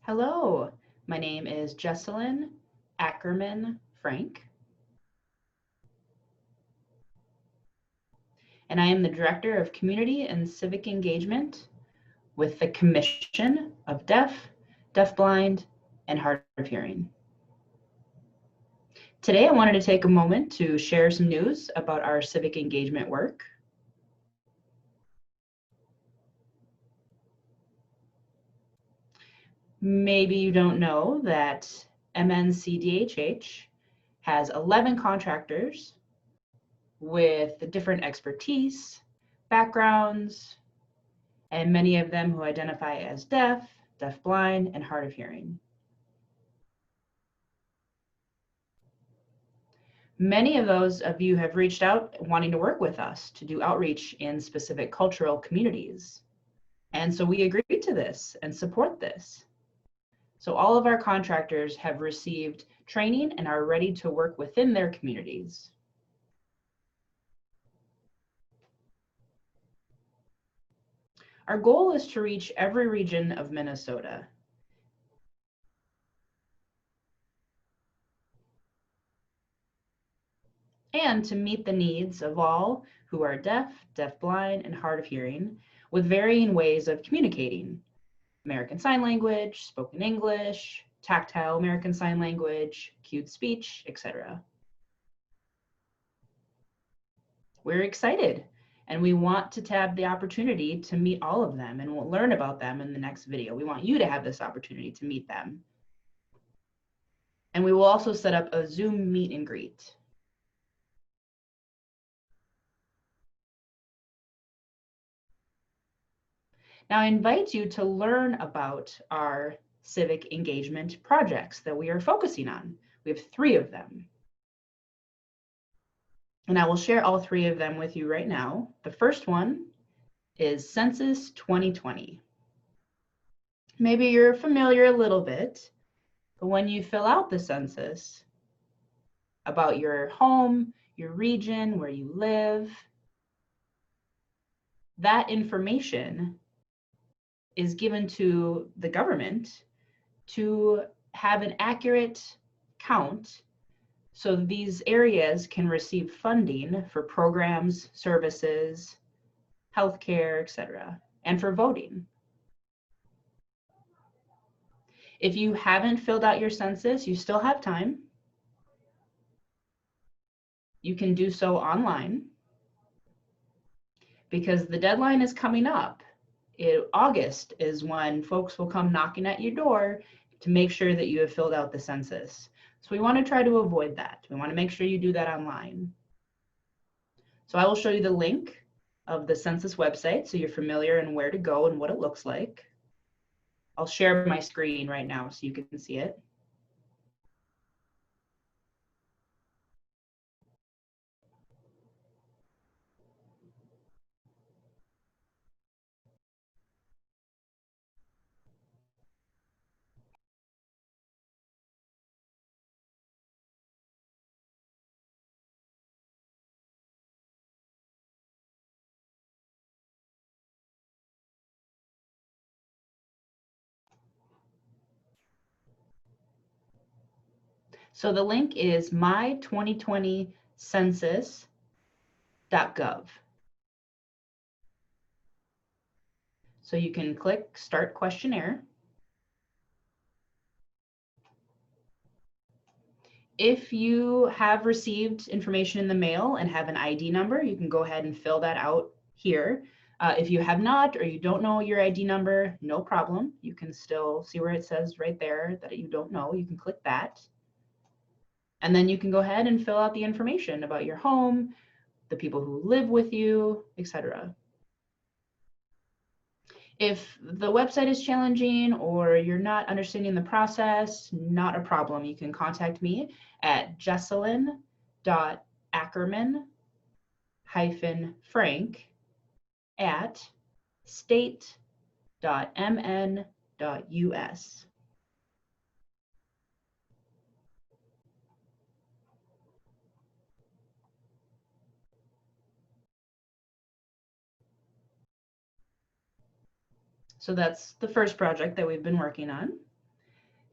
Hello, my name is Jesselyn Ackerman Frank, and I am the Director of Community and Civic Engagement with the Commission of Deaf, Deafblind, and Hard of Hearing. Today, I wanted to take a moment to share some news about our civic engagement work. Maybe you don't know that MNCDHH has 11 contractors with different expertise, backgrounds, and many of them who identify as deaf, deafblind, and hard of hearing. Many of those of you have reached out wanting to work with us to do outreach in specific cultural communities. And so we agreed to this and support this. So all of our contractors have received training and are ready to work within their communities. Our goal is to reach every region of Minnesota. And to meet the needs of all who are deaf, deafblind, and hard of hearing with varying ways of communicating. American Sign Language, spoken English, tactile American Sign Language, cued speech, etc. We're excited and we want to have the opportunity to meet all of them, and we'll learn about them in the next video. We want you to have this opportunity to meet them. And we will also set up a Zoom meet and greet. Now I invite you to learn about our civic engagement projects that we are focusing on. We have 3 of them. And I will share all 3 of them with you right now. The first one is Census 2020. Maybe you're familiar a little bit, but when you fill out the census about your home, your region, where you live, that information is given to the government to have an accurate count so these areas can receive funding for programs, services, healthcare, etc., and for voting. If you haven't filled out your census, you still have time. You can do so online because the deadline is coming up. August is when folks will come knocking at your door to make sure that you have filled out the census. So we want to try to avoid that. We want to make sure you do that online. So I will show you the link of the census website so you're familiar and where to go and what it looks like. I'll share my screen right now so you can see it. So the link is my2020census.gov. So you can click Start Questionnaire. If you have received information in the mail and have an ID number, you can go ahead and fill that out here. If you have not, or you don't know your ID number, no problem. You can still see where it says right there that you don't know. You can click that. And then you can go ahead and fill out the information about your home, the people who live with you, etc. If the website is challenging or you're not understanding the process, not a problem. You can contact me at jesselyn.ackerman-frank@state.mn.us. So that's the first project that we've been working on.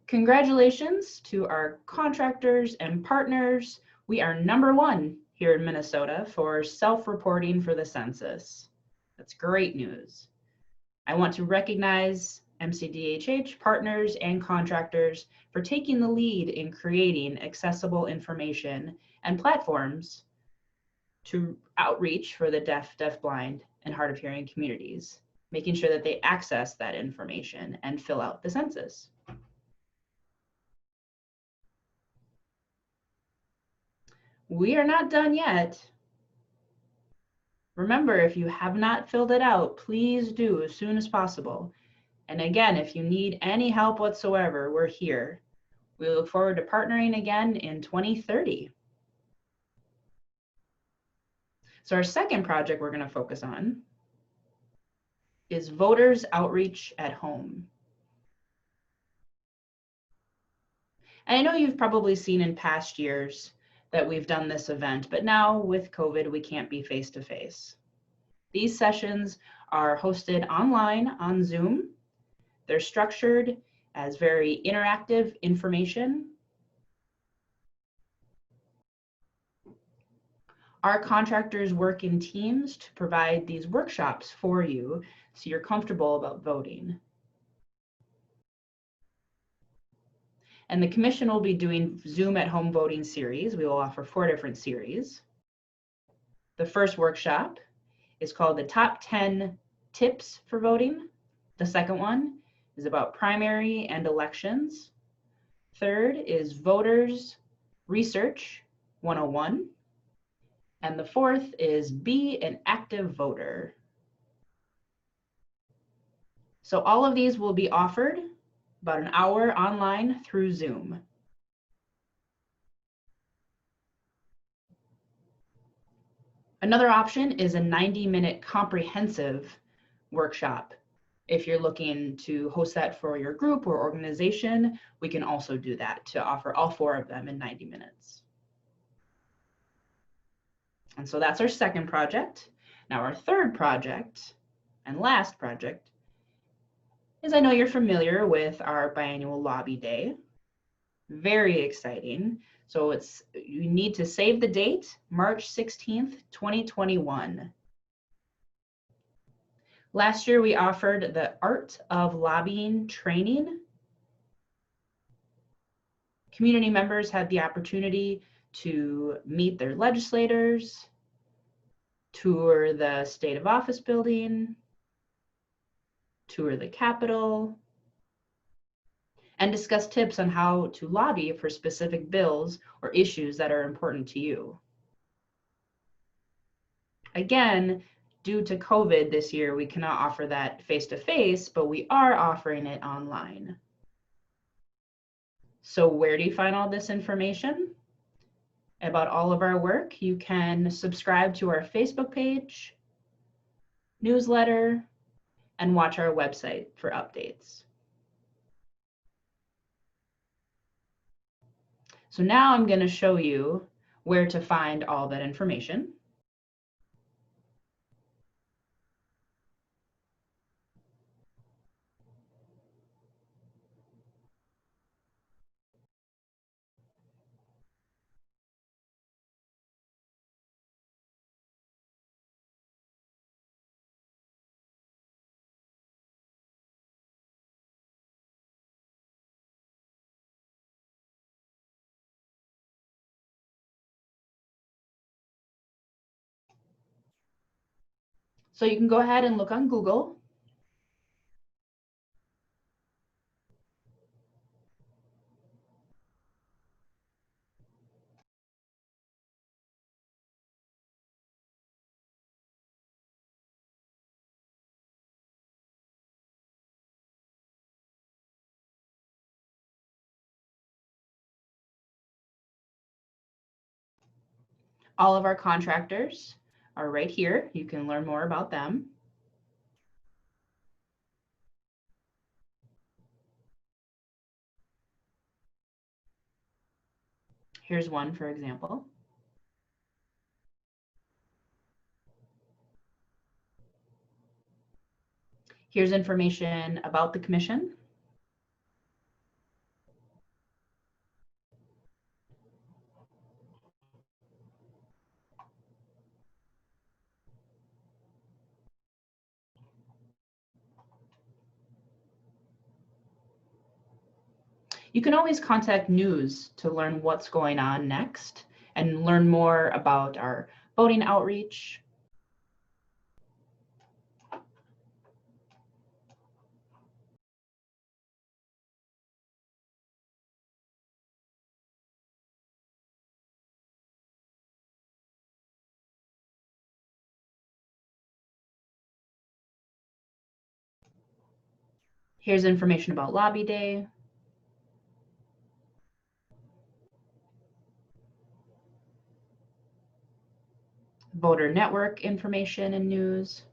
Congratulations to our contractors and partners. We are #1 here in Minnesota for self-reporting for the census. That's great news. I want to recognize MCDHH partners and contractors for taking the lead in creating accessible information and platforms to outreach for the deaf, deafblind, and hard of hearing communities, making sure that they access that information and fill out the census. We are not done yet. Remember, if you have not filled it out, please do as soon as possible. And again, if you need any help whatsoever, we're here. We look forward to partnering again in 2030. So our second project we're going to focus on is voters outreach at home. And I know you've probably seen in past years that we've done this event, but now with COVID, we can't be face-to-face. These sessions are hosted online on Zoom. They're structured as very interactive information. Our contractors work in teams to provide these workshops for you so you're comfortable about voting. And the commission will be doing Zoom at home voting series. We will offer 4 different series. The first workshop is called the Top 10 Tips for Voting. The second one is about primary and elections. Third is Voters Research 101. And the fourth is Be an Active Voter. So all of these will be offered about an hour online through Zoom. Another option is a 90-minute comprehensive workshop. If you're looking to host that for your group or organization, we can also do that to offer all 4 of them in 90 minutes. And so that's our second project. Now our third project and last project is, I know you're familiar with our biannual lobby day. Very exciting. So you need to save the date, March 16th, 2021. Last year, we offered the Art of Lobbying training. Community members had the opportunity to meet their legislators, tour the state of office building, tour the Capitol, and discuss tips on how to lobby for specific bills or issues that are important to you. Again, due to COVID this year, we cannot offer that face-to-face, but we are offering it online. So where do you find all this information about all of our work? You can subscribe to our Facebook page, newsletter, and watch our website for updates. So now I'm going to show you where to find all that information. So you can go ahead and look on Google. All of our contractors are right here. You can learn more about them. Here's one, for example. Here's information about the commission. You can always contact news to learn what's going on next and learn more about our voting outreach. Here's information about Lobby Day. Voter network information and news.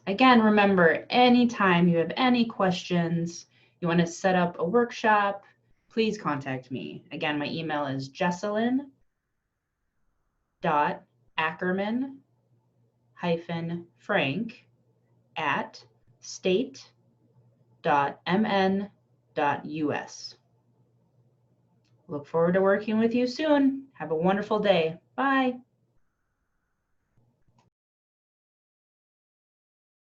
Again, remember, anytime you have any questions, you want to set up a workshop, please contact me. Again, my email is jesselyn.ackerman@state.mn.us. Look forward to working with you soon. Have a wonderful day. Bye.